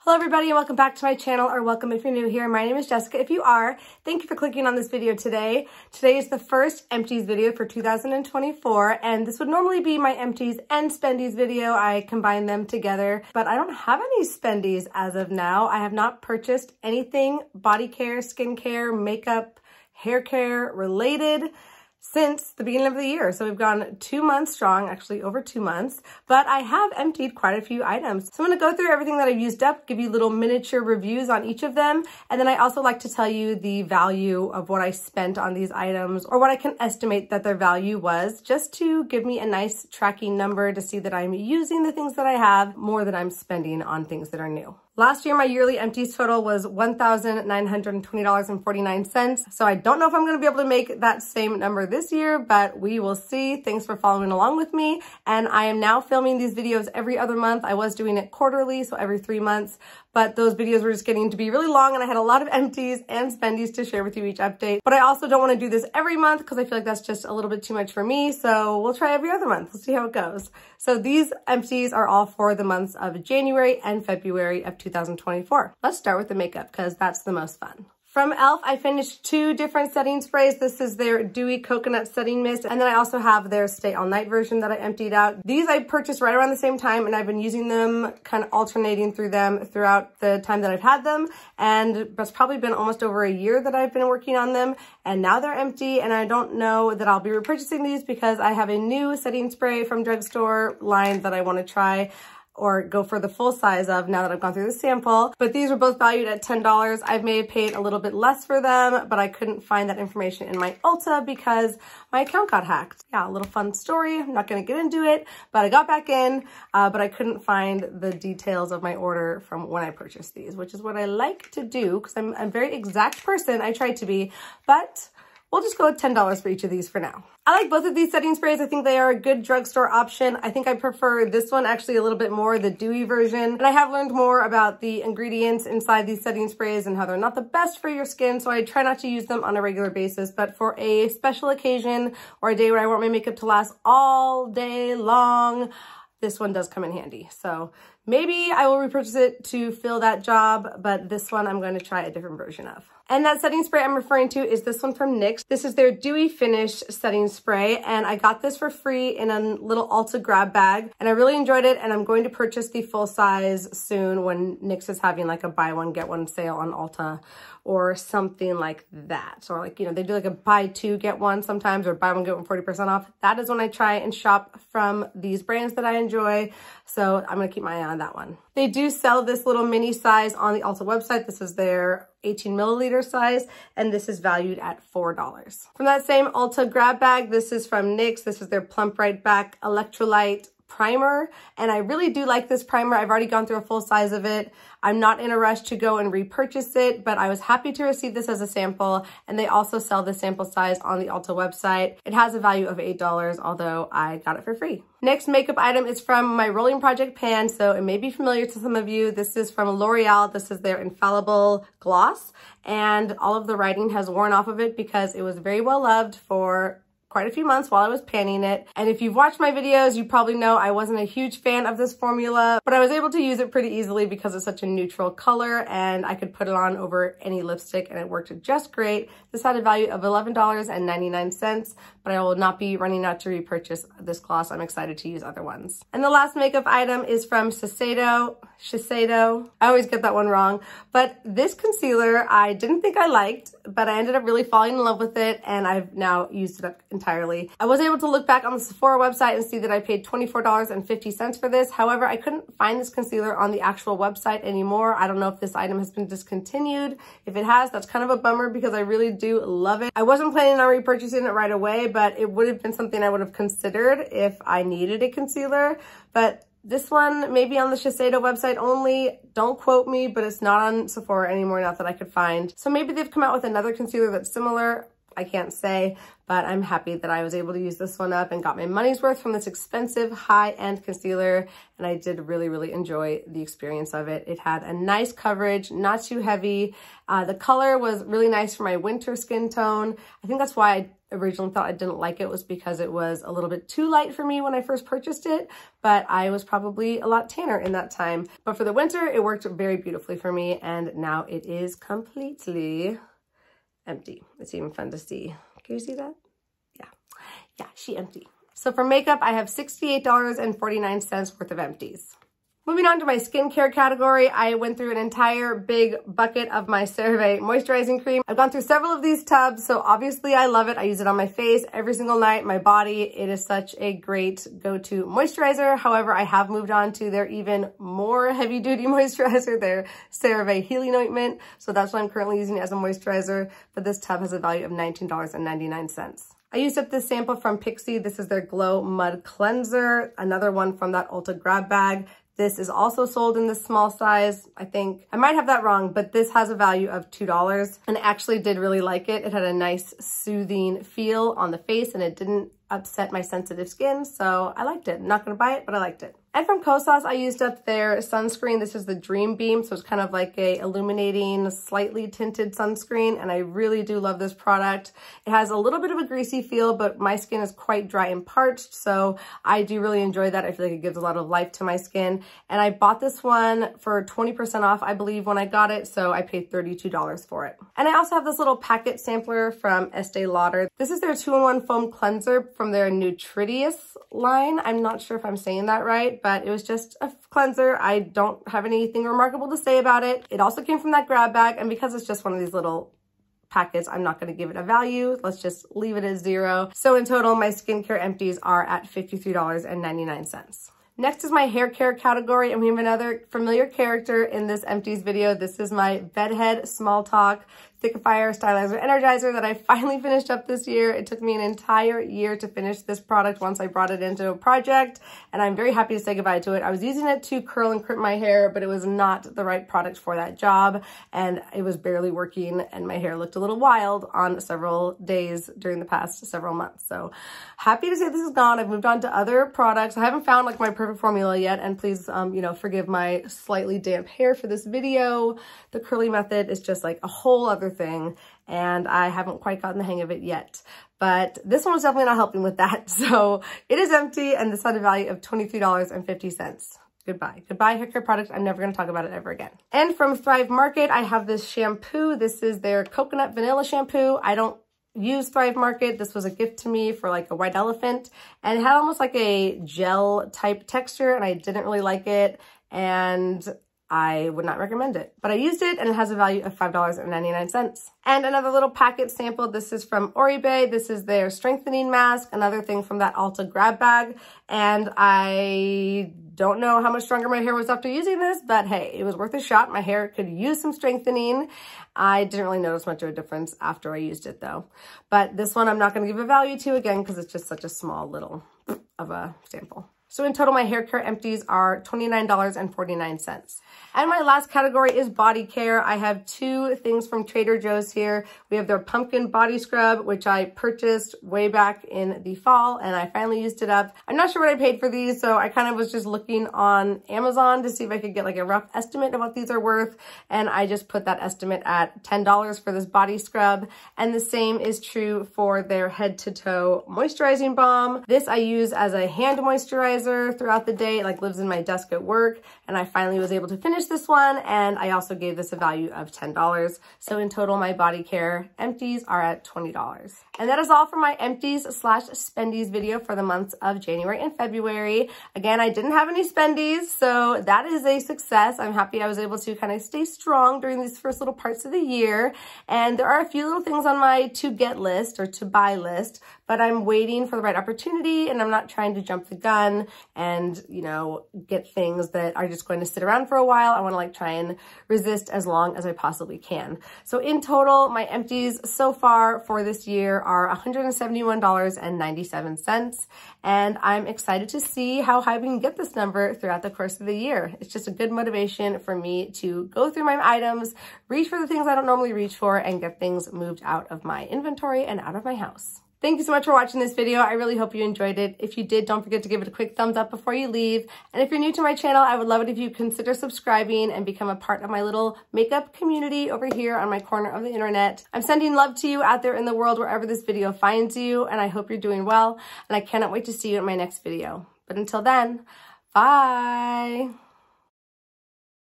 Hello everybody and welcome back to my channel, or welcome if you're new here. My name is Jessica. If you are, thank you for clicking on this video today. Today is the first Empties video for 2024, and this would normally be my Empties and Spendies video. I combine them together, but I don't have any Spendies as of now. I have not purchased anything body care, skincare, makeup, hair care related since the beginning of the year. So we've gone 2 months strong, actually over 2 months, but I have emptied quite a few items. So I'm gonna go through everything that I've used up, give you little miniature reviews on each of them. And then I also like to tell you the value of what I spent on these items, or what I can estimate that their value was, just to give me a nice tracking number to see that I'm using the things that I have more than I'm spending on things that are new. Last year, my yearly empties total was $1,920.49. So I don't know if I'm going to be able to make that same number this year, but we will see. Thanks for following along with me. And I am now filming these videos every other month. I was doing it quarterly, so every 3 months, but those videos were just getting to be really long and I had a lot of empties and spendies to share with you each update. But I also don't want to do this every month because I feel like that's just a little bit too much for me. So we'll try every other month. We'll see how it goes. So these empties are all for the months of January and February of 2024. Let's start with the makeup because that's the most fun. From e.l.f., I finished 2 different setting sprays. This is their Dewy Coconut Setting Mist, and then I also have their Stay All Night version that I emptied out. These I purchased right around the same time, and I've been using them, kind of alternating through them throughout the time that I've had them, and it's probably been almost over a year that I've been working on them, and now they're empty, and I don't know that I'll be repurchasing these because I have a new setting spray from drugstore line that I want to try, or go for the full size of now that I've gone through the sample. But these were both valued at $10. I may have paid a little bit less for them, but I couldn't find that information in my Ulta because my account got hacked. Yeah, a little fun story. I'm not gonna get into it, but I got back in, but I couldn't find the details of my order from when I purchased these, which is what I like to do because I'm a very exact person. I try to be, but we'll just go with $10 for each of these for now. I like both of these setting sprays. I think they are a good drugstore option. I think I prefer this one actually a little bit more, the dewy version. And I have learned more about the ingredients inside these setting sprays and how they're not the best for your skin. So I try not to use them on a regular basis, but for a special occasion or a day where I want my makeup to last all day long, this one does come in handy. So maybe I will repurchase it to fill that job, but this one I'm going to try a different version of. And that setting spray I'm referring to is this one from NYX. This is their Dewy Finish setting spray, and I got this for free in a little Ulta grab bag, and I really enjoyed it, and I'm going to purchase the full size soon when NYX is having like a buy one, get one sale on Ulta or something like that. Or like, you know, they do like a buy 2, get 1 sometimes, or buy 1, get 1 40% off. That is when I try and shop from these brands that I enjoy. So I'm gonna keep my eye on that one. They do sell this little mini size on the Ulta website. This is their 18 milliliter size, and this is valued at $4. From that same Ulta grab bag, this is from NYX. This is their Plump Right Back Electrolyte Primer, and I really do like this primer. I've already gone through a full size of it. I'm not in a rush to go and repurchase it, but I was happy to receive this as a sample, and they also sell the sample size on the Ulta website. It has a value of $8, although I got it for free. Next makeup item is from my Rolling Project pan, so it may be familiar to some of you. This is from L'Oreal. This is their Infallible Gloss, and all of the writing has worn off of it because it was very well loved for quite a few months while I was panning it. And if you've watched my videos, you probably know I wasn't a huge fan of this formula, but I was able to use it pretty easily because it's such a neutral color and I could put it on over any lipstick and it worked just great. This had a value of $11.99, but I will not be running out to repurchase this gloss. I'm excited to use other ones. And the last makeup item is from Shiseido. I always get that one wrong, but this concealer I didn't think I liked, but I ended up really falling in love with it, and I've now used it up entirely. I was able to look back on the Sephora website and see that I paid $24.50 for this. However, I couldn't find this concealer on the actual website anymore. I don't know if this item has been discontinued. If it has, that's kind of a bummer because I really do love it. I wasn't planning on repurchasing it right away, but it would have been something I would have considered if I needed a concealer. But this one may be on the Shiseido website only. Don't quote me, but it's not on Sephora anymore, not that I could find. So maybe they've come out with another concealer that's similar. I can't say, but I'm happy that I was able to use this one up and got my money's worth from this expensive high-end concealer, and I did really, really enjoy the experience of it. It had a nice coverage, not too heavy. The color was really nice for my winter skin tone. I think that's why I originally thought I didn't like it was because it was a little bit too light for me when I first purchased it, but I was probably a lot tanner in that time. But for the winter, it worked very beautifully for me, and now it is completely empty. It's even fun to see. Can you see that? Yeah, she empty. So for makeup, I have $68.49 worth of empties. Moving on to my skincare category, I went through an entire big bucket of my CeraVe moisturizing cream. I've gone through several of these tubs, so obviously I love it. I use it on my face every single night, my body. It is such a great go-to moisturizer. However, I have moved on to their even more heavy-duty moisturizer, their CeraVe Healing Ointment. So that's what I'm currently using as a moisturizer, but this tub has a value of $19.99. I used up this sample from Pixi. This is their Glow Mud Cleanser, another one from that Ulta grab bag. This is also sold in this small size, I think. I might have that wrong, but this has a value of $2, and I actually did really like it. It had a nice soothing feel on the face, and it didn't upset my sensitive skin, so I liked it. I'm not gonna buy it, but I liked it. And from Kosas, I used up their sunscreen. This is the Dream Beam, so it's kind of like a illuminating, slightly tinted sunscreen, and I really do love this product. It has a little bit of a greasy feel, but my skin is quite dry and parched, so I do really enjoy that. I feel like it gives a lot of life to my skin. And I bought this one for 20% off, I believe, when I got it, so I paid $32 for it. And I also have this little packet sampler from Estee Lauder. This is their 2-in-1 foam cleanser from their Nutridious line. I'm not sure if I'm saying that right, but it was just a cleanser. I don't have anything remarkable to say about it. It also came from that grab bag, and because it's just one of these little packets, I'm not going to give it a value. Let's just leave it at 0. So in total, my skincare empties are at $53.99. Next is my hair care category, and we have another familiar character in this empties video. This is my Bedhead Small Talk Thickifier Stylizer Energizer that I finally finished up this year. It took me an entire year to finish this product once I brought it into a project, and I'm very happy to say goodbye to it. I was using it to curl and crimp my hair, but it was not the right product for that job, and it was barely working, and my hair looked a little wild on several days during the past several months. So happy to say this is gone. I've moved on to other products. I haven't found like my perfect formula yet, and please, you know, forgive my slightly damp hair for this video. The curly method is just like a whole other thing, and I haven't quite gotten the hang of it yet. But this one was definitely not helping with that. So it is empty, and this had a value of $23.50. Goodbye. Goodbye, hair care product. I'm never going to talk about it ever again. And from Thrive Market, I have this shampoo. This is their coconut vanilla shampoo. I don't use Thrive Market. This was a gift to me for like a white elephant, and it had almost like a gel type texture, and I didn't really like it, and I would not recommend it, but I used it, and it has a value of $5.99. And another little packet sample. This is from Oribe. This is their strengthening mask, another thing from that Ulta grab bag. And I don't know how much stronger my hair was after using this, but hey, it was worth a shot. My hair could use some strengthening. I didn't really notice much of a difference after I used it though. But this one I'm not going to give a value to again, because it's just such a small little of a sample. So in total, my hair care empties are $29.49. And my last category is body care. I have 2 things from Trader Joe's here. We have their pumpkin body scrub, which I purchased way back in the fall, and I finally used it up. I'm not sure what I paid for these, so I kind of was just looking on Amazon to see if I could get like a rough estimate of what these are worth, and I just put that estimate at $10 for this body scrub. And the same is true for their head to toe moisturizing balm. This I use as a hand moisturizer throughout the day. It like lives in my desk at work, and I finally was able to finish this one, and I also gave this a value of $10. So in total, my body care empties are at $20. And that is all for my empties / spendies video for the months of January and February. Again, I didn't have any spendies, so that is a success. I'm happy I was able to kind of stay strong during these first little parts of the year. And there are a few little things on my to get list or to buy list, but I'm waiting for the right opportunity, and I'm not trying to jump the gun and, you know, get things that are just going to sit around for a while. I want to like try and resist as long as I possibly can. So in total, my empties so far for this year are $171.97. And I'm excited to see how high we can get this number throughout the course of the year. It's just a good motivation for me to go through my items, reach for the things I don't normally reach for, and get things moved out of my inventory and out of my house. Thank you so much for watching this video. I really hope you enjoyed it. If you did, don't forget to give it a quick thumbs up before you leave. And if you're new to my channel, I would love it if you consider subscribing and become a part of my little makeup community over here on my corner of the internet. I'm sending love to you out there in the world wherever this video finds you, and I hope you're doing well, and I cannot wait to see you in my next video. But until then, bye!